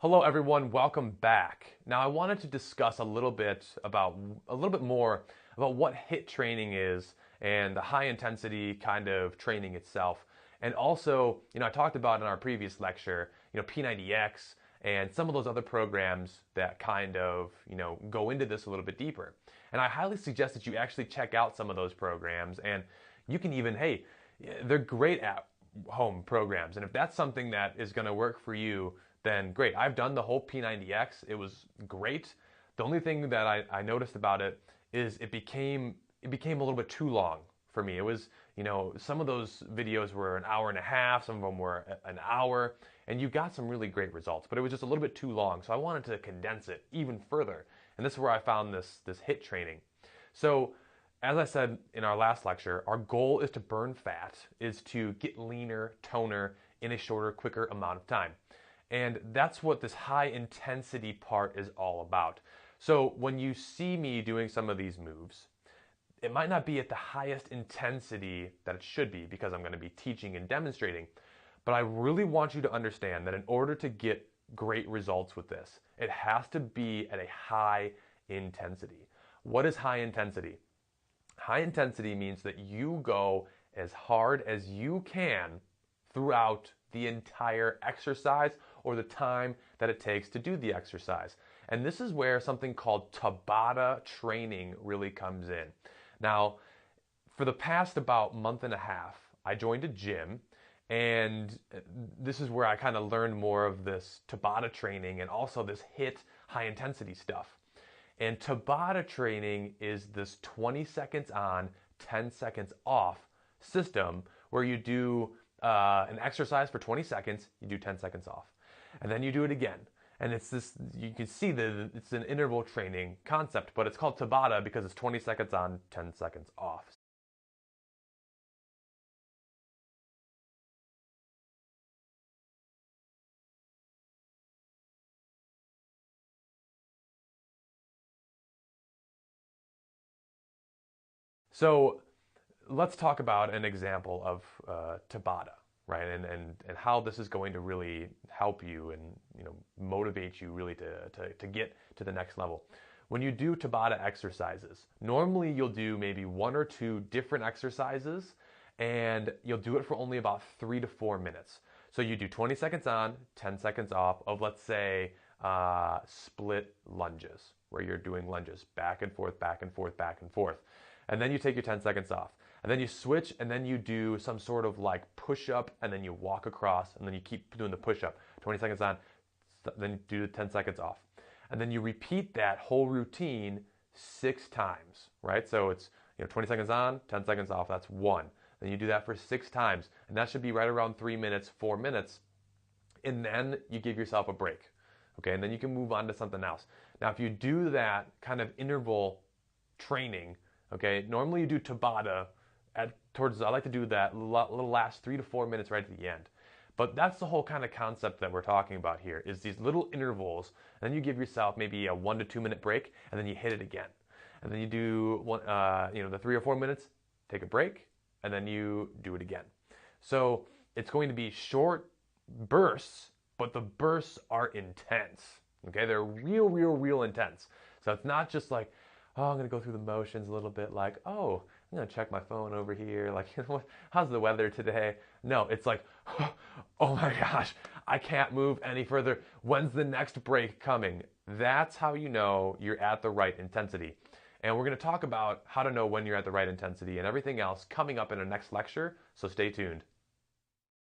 Hello everyone, welcome back. Now I wanted to discuss a little bit more about what HIIT training is and the high intensity kind of training itself. And also, I talked about in our previous lecture, P90X and some of those other programs that kind of, go into this a little bit deeper. And I highly suggest that you actually check out some of those programs, and you can even, they're great at home programs. And if that's something that is going to work for you, then great. I've done the whole P90X. It was great. The only thing that I noticed about it is it became a little bit too long for me. It was, some of those videos were an hour and a half, some of them were an hour, and you got some really great results, but it was just a little bit too long. So I wanted to condense it even further. And this is where I found this HIIT training. So as I said in our last lecture, our goal is to burn fat, is to get leaner, toner in a shorter, quicker amount of time. And that's what this high intensity part is all about. So when you see me doing some of these moves, it might not be at the highest intensity that it should be because I'm going to be teaching and demonstrating. But I really want you to understand that in order to get great results with this, it has to be at a high intensity. What is high intensity? High intensity means that you go as hard as you can throughout the entire exercise or the time that it takes to do the exercise. And this is where something called Tabata training really comes in. Now, for the past about month and a half, I joined a gym, and this is where I kind of learned more of this Tabata training and also this HIIT high intensity stuff. And Tabata training is this 20 seconds on, 10 seconds off system where you do an exercise for 20 seconds, you do 10 seconds off. And then you do it again. And it's this, you can see that it's an interval training concept, but it's called Tabata because it's 20 seconds on, 10 seconds off. So let's talk about an example of Tabata, right? And how this is going to really help you and motivate you really to get to the next level. When you do Tabata exercises, normally you'll do maybe 1 or 2 different exercises, and you'll do it for only about 3 to 4 minutes. So you do 20 seconds on, 10 seconds off of, let's say, split lunges, where you're doing lunges back and forth, back and forth, back and forth. And then you take your 10 seconds off. And then you switch, and then you do some sort of like push-up, and then you walk across, and then you keep doing the push-up. 20 seconds on, then you do the 10 seconds off. And then you repeat that whole routine 6 times, right? So it's 20 seconds on, 10 seconds off, that's 1. Then you do that for 6 times, and that should be right around 3 minutes, 4 minutes. And then you give yourself a break, okay? And then you can move on to something else. Now, if you do that kind of interval training, okay, normally you do Tabata I like to do that little last 3 to 4 minutes right at the end. But that's the whole kind of concept that we're talking about here, is these little intervals, and then you give yourself maybe a 1 to 2 minute break, and then you hit it again. And then you do the 3 or 4 minutes, take a break, and then you do it again. So it's going to be short bursts, but the bursts are intense. Okay, they're real intense. So it's not just like, oh, I'm going to go through the motions a little bit, like, oh, I'm going to check my phone over here, like, how's the weather today? No, it's like, oh my gosh, I can't move any further. When's the next break coming? That's how you know you're at the right intensity. And we're going to talk about how to know when you're at the right intensity and everything else coming up in our next lecture, so stay tuned.